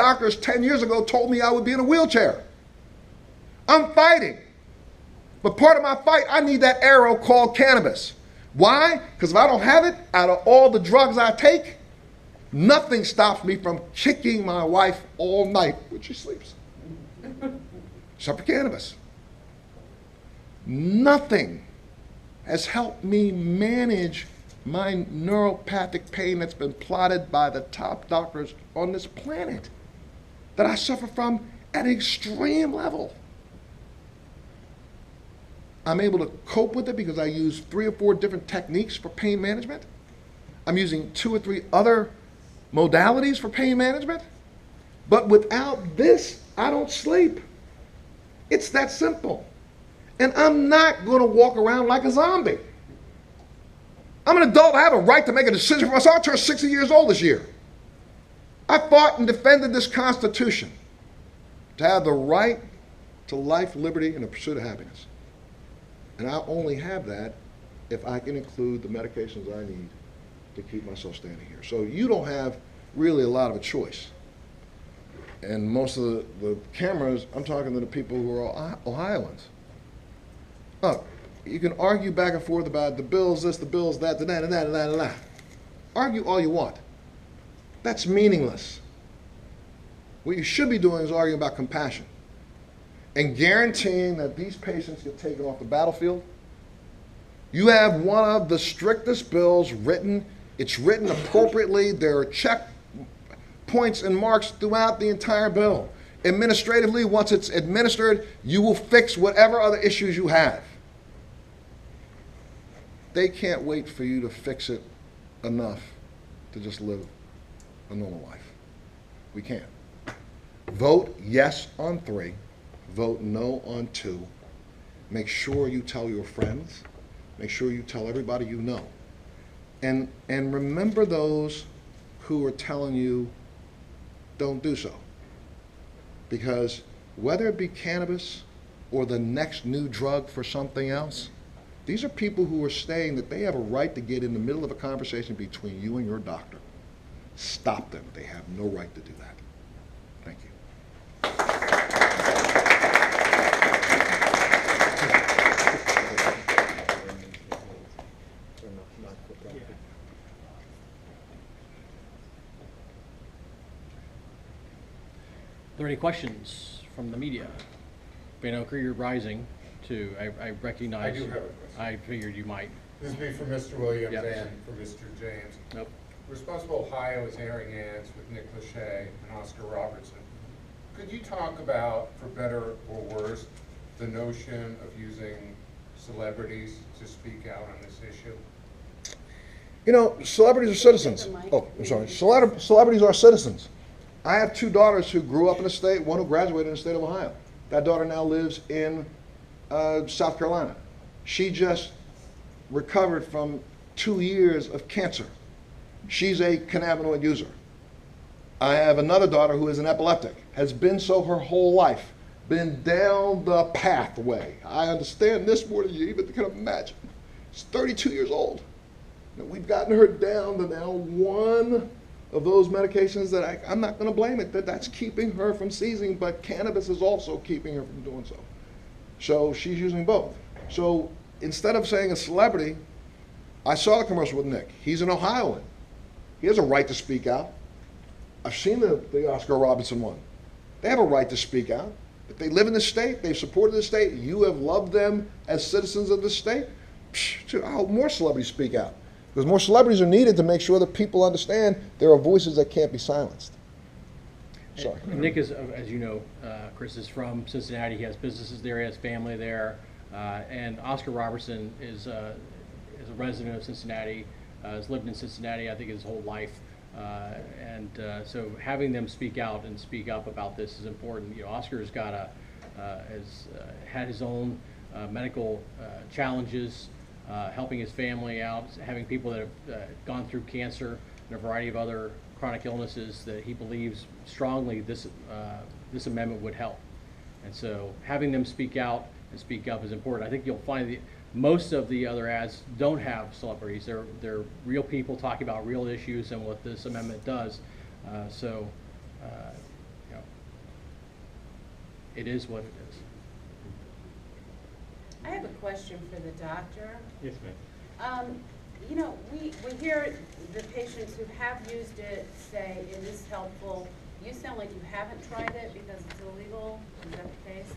doctors 10 years ago told me I would be in a wheelchair. I'm fighting. But part of my fight, I need that arrow called cannabis. Why? Because if I don't have it, out of all the drugs I take, nothing stops me from kicking my wife all night when she sleeps. Except for cannabis. Nothing has helped me manage my neuropathic pain that's been plotted by the top doctors on this planet that I suffer from at an extreme level. I'm able to cope with it because I use 3 or 4 different techniques for pain management. I'm using 2 or 3 other modalities for pain management. But without this, I don't sleep. It's that simple. And I'm not going to walk around like a zombie. I'm an adult. I have a right to make a decision for myself. I turn 60 years old this year. I fought and defended this Constitution to have the right to life, liberty, and the pursuit of happiness. And I only have that if I can include the medications I need to keep myself standing here. So you don't have really a lot of a choice. And most of the cameras, I'm talking to the people who are Ohioans. Oh, you can argue back and forth about the bills this, the bills that, and that. Argue all you want. That's meaningless. What you should be doing is arguing about compassion and guaranteeing that these patients get taken off the battlefield. You have one of the strictest bills written. It's written appropriately. There are check points and marks throughout the entire bill. Administratively, once it's administered, you will fix whatever other issues you have. They can't wait for you to fix it enough to just live a normal life. We can't. Vote yes on 3. Vote no on 2. Make sure you tell your friends. Make sure you tell everybody you know. And remember those who are telling you don't do so. Because whether it be cannabis or the next new drug for something else, these are people who are saying that they have a right to get in the middle of a conversation between you and your doctor. Stop them. They have no right to do that. Thank you. Are there any questions from the media? Binoker, you're rising too. I recognize. I do have a question. I figured you might. This would be for Mr. Williams Yes. and for Mr. James. Nope. Responsible Ohio is airing ads with Nick Lachey and Oscar Robertson. Could you talk about, for better or worse, the notion of using celebrities to speak out on this issue? You know, celebrities are citizens. Oh, I'm sorry. Celebrities are citizens. I have 2 daughters who grew up in the state, one who graduated in the state of Ohio. That daughter now lives in South Carolina. She just recovered from 2 years of cancer. She's a cannabinoid user. I have another daughter who is an epileptic, has been so her whole life, been down the pathway. I understand this more than you even can imagine. She's 32 years old. Now, we've gotten her down to now one of those medications that I'm not going to blame it, that's keeping her from seizing, but cannabis is also keeping her from doing so. So she's using both. So instead of saying a celebrity, I saw the commercial with Nick. He's an Ohioan. He has a right to speak out. I've seen the Oscar Robertson one. They have a right to speak out. If they live in the state, they've supported the state, you have loved them as citizens of the state, more celebrities speak out. Because more celebrities are needed to make sure that people understand there are voices that can't be silenced. Sorry. Nick is, as you know, Chris is from Cincinnati. He has businesses there. He has family there. And Oscar Robertson is a resident of Cincinnati. Has lived in Cincinnati, I think, his whole life. So having them speak out and speak up about this is important. You know, Oscar's got has had his own medical challenges, helping his family out, having people that have gone through cancer and a variety of other chronic illnesses that he believes strongly this amendment would help. And so having them speak out and speak up is important. I think you'll find most of the other ads don't have celebrities. They're real people talking about real issues and what this amendment does. it is what it is. I have a question for the doctor. Yes, ma'am. You know, we hear the patients who have used it say it is helpful. You sound like you haven't tried it because it's illegal. Is that the case?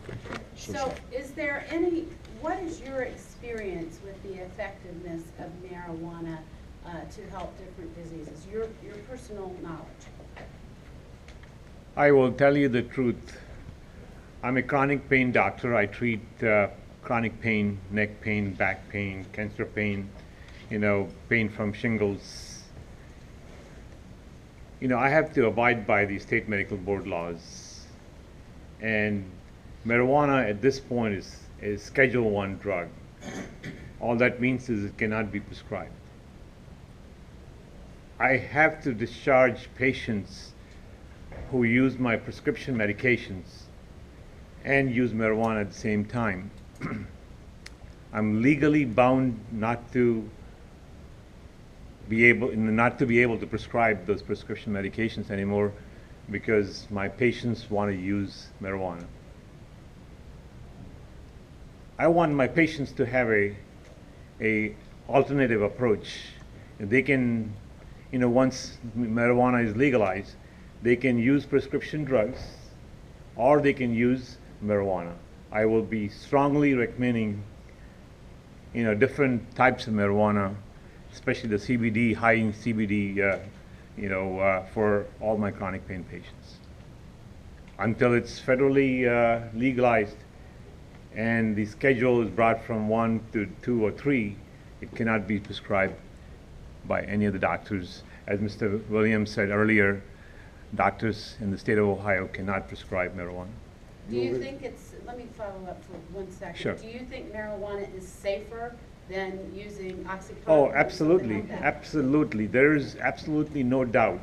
So is there what is your experience with the effectiveness of marijuana to help different diseases? Your personal knowledge. I will tell you the truth. I'm a chronic pain doctor. I treat chronic pain, neck pain, back pain, cancer pain, pain from shingles. I have to abide by the state medical board laws. And marijuana at this point is Schedule I drug. All that means is it cannot be prescribed. I have to discharge patients who use my prescription medications and use marijuana at the same time. I'm legally bound not to be able to prescribe those prescription medications anymore because my patients want to use marijuana. I want my patients to have a alternative approach. They can, once marijuana is legalized, they can use prescription drugs or they can use marijuana. I will be strongly recommending, different types of marijuana, especially the CBD, high in CBD, for all my chronic pain patients. Until it's federally legalized and the schedule is brought from 1 to 2 or 3, it cannot be prescribed by any of the doctors. As Mr. Williams said earlier, doctors in the state of Ohio cannot prescribe marijuana. Do you think let me follow up for 1 second. Sure. Do you think marijuana is safer than using Oxycontin? Oh, or absolutely, something like that? absolutely. There is absolutely no doubt.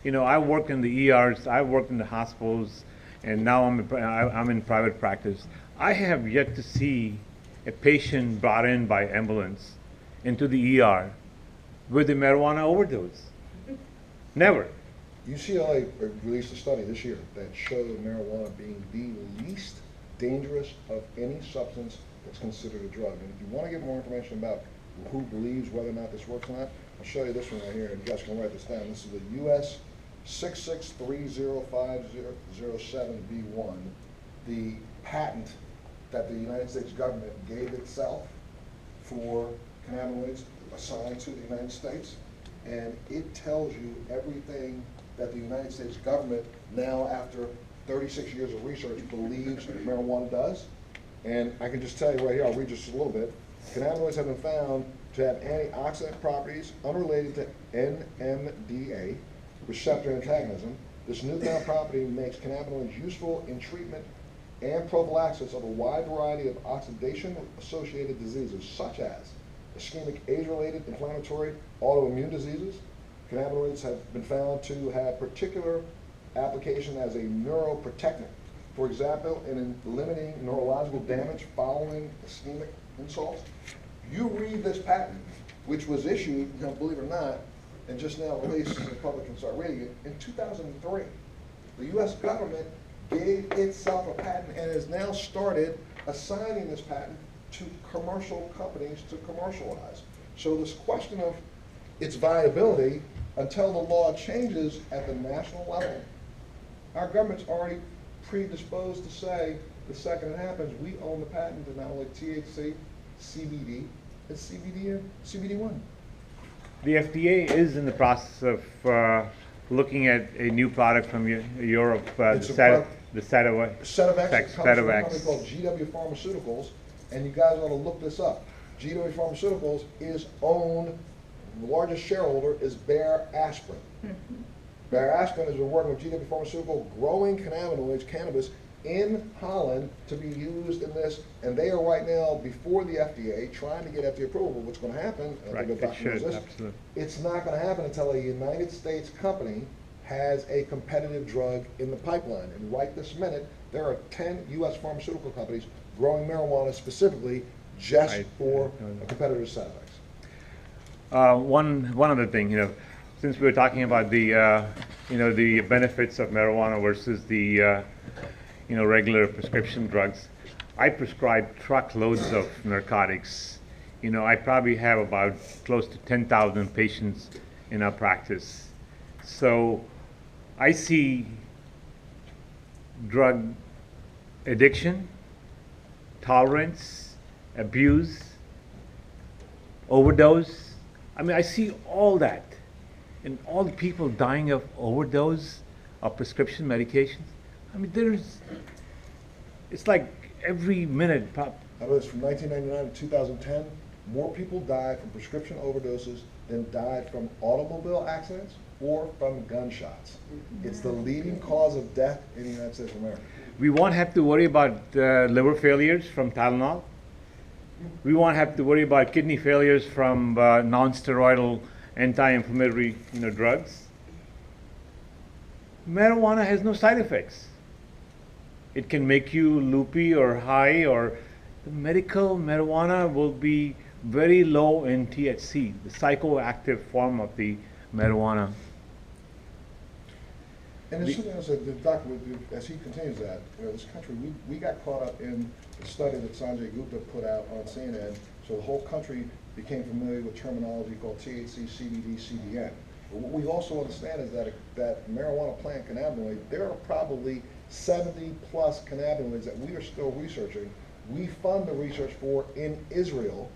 I work in the ERs, I worked in the hospitals, and now I'm in private practice. I have yet to see a patient brought in by ambulance into the ER with a marijuana overdose. Never. UCLA released a study this year that showed marijuana being the least dangerous of any substance that's considered a drug. And if you want to get more information about who believes whether or not this works or not, I'll show you this one right here, and you guys can write this down. This is the US 6630507B1, the patent that the United States government gave itself for cannabinoids assigned to the United States. And it tells you everything that the United States government now, after 36 years of research, believes marijuana does. And I can just tell you right here, I'll read just a little bit. Cannabinoids have been found to have antioxidant properties unrelated to NMDA receptor antagonism. This newfound property makes cannabinoids useful in treatment and prophylaxis of a wide variety of oxidation-associated diseases, such as ischemic age-related inflammatory autoimmune diseases. Cannabinoids have been found to have particular application as a neuroprotectant. For example, in limiting neurological damage following ischemic insults. You read this patent, which was issued, believe it or not, and just now released, so the public can start reading it, in 2003. The U.S. government gave itself a patent and has now started assigning this patent to commercial companies to commercialize. So this question of its viability, until the law changes at the national level, our government's already predisposed to say the second it happens, we own the patent to not only THC, CBD, and CBD1. The FDA is in the process of looking at a new product from Europe, the Statehouse. Statehouse comes from a company called GW Pharmaceuticals, and you guys ought to look this up. GW Pharmaceuticals is owned, the largest shareholder is Bayer Aspirin. Bayer Aspirin has been working with GW Pharmaceutical, growing cannabinoids, cannabis, in Holland to be used in this, and they are right now before the FDA trying to get FDA approval. What's going to happen, Right, it should, absolutely. It's not going to happen until a United States company has a competitive drug in the pipeline. And right this minute, there are 10 U.S. pharmaceutical companies growing marijuana specifically just for a competitive side effects. One other thing, since we were talking about the the benefits of marijuana versus the regular prescription drugs. I prescribe truckloads of narcotics. I probably have about close to 10,000 patients in our practice. So I see drug addiction, tolerance, abuse, overdose. I mean, I see all that. And all the people dying of overdose of prescription medications. I mean, it's like every minute. How about this, from 1999 to 2010, more people died from prescription overdoses than died from automobile accidents or from gunshots. It's the leading cause of death in the United States of America. We won't have to worry about liver failures from Tylenol. We won't have to worry about kidney failures from non-steroidal anti-inflammatory drugs. Marijuana has no side effects. It can make you loopy or high, or the medical marijuana will be very low in THC, the psychoactive form of the marijuana. And there's something else that the doctor, as he continues that, this country, we got caught up in the study that Sanjay Gupta put out on CNN, so the whole country became familiar with terminology called THC, CBD, CBN. But what we also understand is that marijuana plant cannabinoid, there are probably 70 plus cannabinoids that we are still researching. We fund the research for in Israel.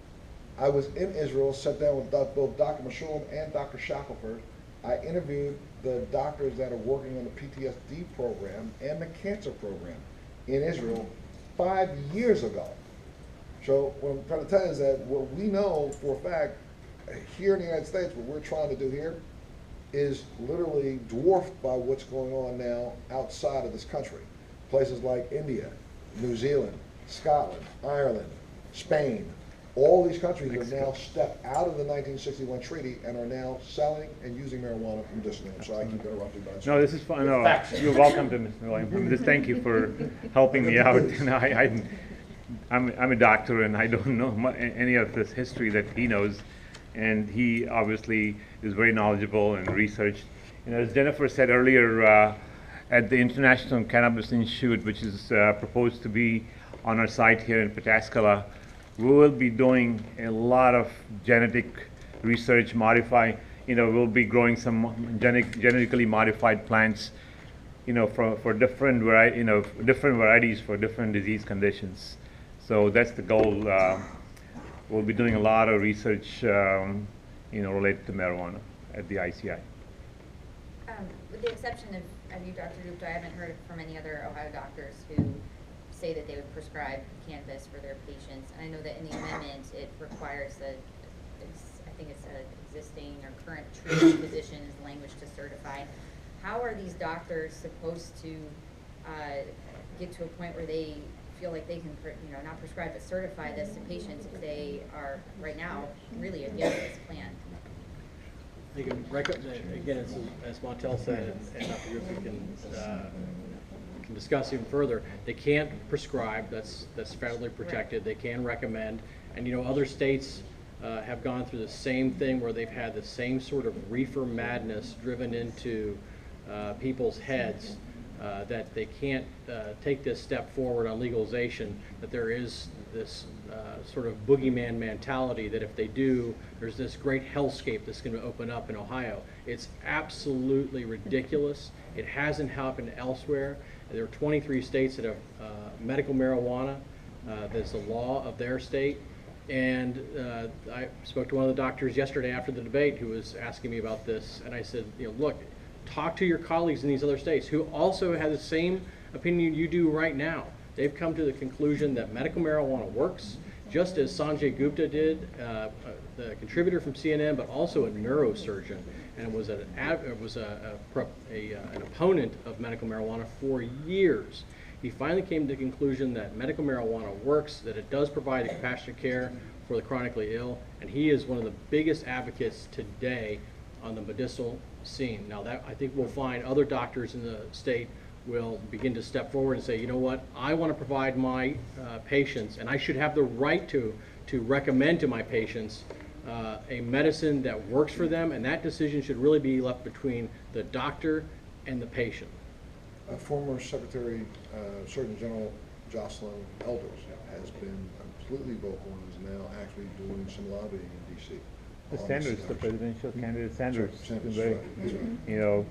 I was in Israel, sat down with both Dr. Meshulam and Dr. Shackelford. I interviewed the doctors that are working on the PTSD program and the cancer program in Israel 5 years ago. So what I'm trying to tell you is that what we know for a fact here in the United States, what we're trying to do here is literally dwarfed by what's going on now outside of this country. Places like India, New Zealand, Scotland, Ireland, Spain, all these countries have now stepped out of the 1961 treaty and are now selling and using marijuana medicinally. I'm sorry I keep interrupting, but No, this is fine. No, you're welcome to Mr. Williams. Just thank you for helping me out. I'm a doctor and I don't know any of this history that he knows, and he obviously is very knowledgeable and researched. As Jennifer said earlier, at the International Cannabis Institute, which is proposed to be on our site here in Pataskala, we will be doing a lot of genetic research, we'll be growing some genetically modified plants, for different varieties for different disease conditions. So that's the goal. We'll be doing a lot of research, related to marijuana at the ICI. With the exception of you, Dr. Gupta, I haven't heard from any other Ohio doctors who say that they would prescribe cannabis for their patients. And I know that in the amendment, it requires I think it's an existing or current treating physician is the language to certify. How are these doctors supposed to get to a point where they feel like they can, not prescribe but certify this to patients if they are right now really against this plan? They can again, as Montel said, and Dr. Gupta can discuss even further. They can't prescribe. That's federally protected. They can recommend, and other states have gone through the same thing where they've had the same sort of reefer madness driven into people's heads. That they can't take this step forward on legalization, that there is this sort of boogeyman mentality that if they do, there's this great hellscape that's going to open up in Ohio. It's absolutely ridiculous. It hasn't happened elsewhere. There are 23 states that have medical marijuana. That's the law of their state. And I spoke to one of the doctors yesterday after the debate who was asking me about this, and I said, look, talk to your colleagues in these other states who also have the same opinion you do right now. They've come to the conclusion that medical marijuana works, just as Sanjay Gupta did, the contributor from CNN, but also a neurosurgeon, and was an opponent of medical marijuana for years. He finally came to the conclusion that medical marijuana works, that it does provide compassionate care for the chronically ill, and he is one of the biggest advocates today on the medicinal scene. Now that I think we'll find other doctors in the state will begin to step forward and say, you know what, I want to provide my patients, and I should have the right to recommend to my patients a medicine that works for them, and that decision should really be left between the doctor and the patient. Former Secretary, Surgeon General Jocelyn Elders has been completely vocal and is now actually doing some lobbying in D.C. The on Sanders, the Statehouse. presidential candidate Sanders, Sanders, been very, that's right. you know,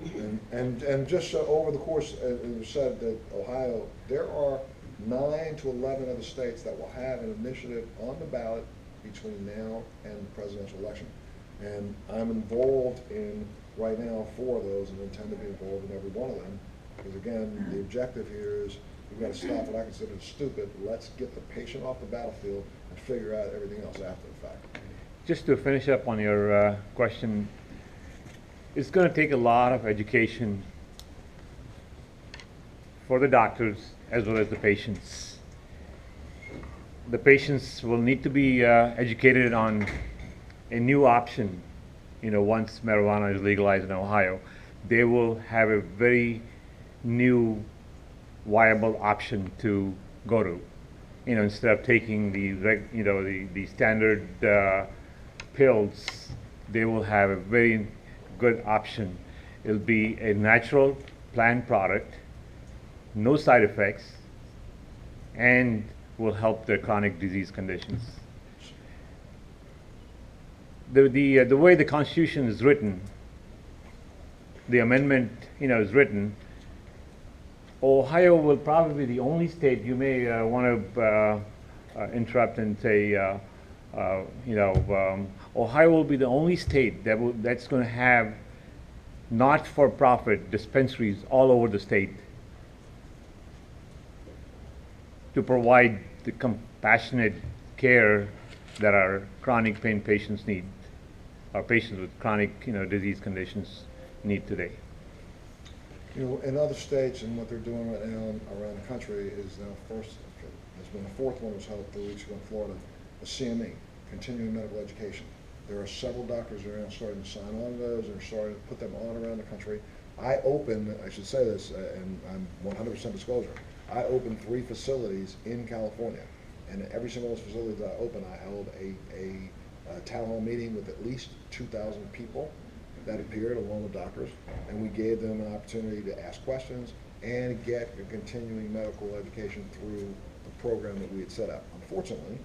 And just over the course, it was said that Ohio, there are 9 to 11 other states that will have an initiative on the ballot between now and the presidential election. And I'm involved in, right now, 4 of those and intend to be involved in every one of them. Because again, the objective here is we've got to stop what I consider stupid. Let's get the patient off the battlefield and figure out everything else after the fact. just to finish up on your question, it's going to take a lot of education for the doctors as well as the patients. The patients will need to be educated on a new option. You know, once marijuana is legalized in Ohio, they will have a very new viable option to go to. You know, instead of taking the standard pills, they will have a very good option. It'll be a natural plant product, no side effects, and will help their chronic disease conditions. The way the Constitution is written, the amendment, you know, is written, Ohio will probably be the only state. You may want to interrupt and say, Ohio will be the only state that's going to have not-for-profit dispensaries all over the state to provide the compassionate care that our chronic pain patients need, our patients with chronic, disease conditions need today. You know, in other states and what they're doing right now around the country is now there's been a 4th one was held 3 weeks ago in Florida, a CME, continuing medical education. There are several doctors that are now starting to sign on to those and are starting to put them on around the country. I should say this, and I'm 100% disclosure, I opened 3 facilities in California, and at every single of those facilities I opened, I held a town hall meeting with at least 2,000 people that appeared along with doctors, and we gave them an opportunity to ask questions and get a continuing medical education through the program that we had set up. Unfortunately,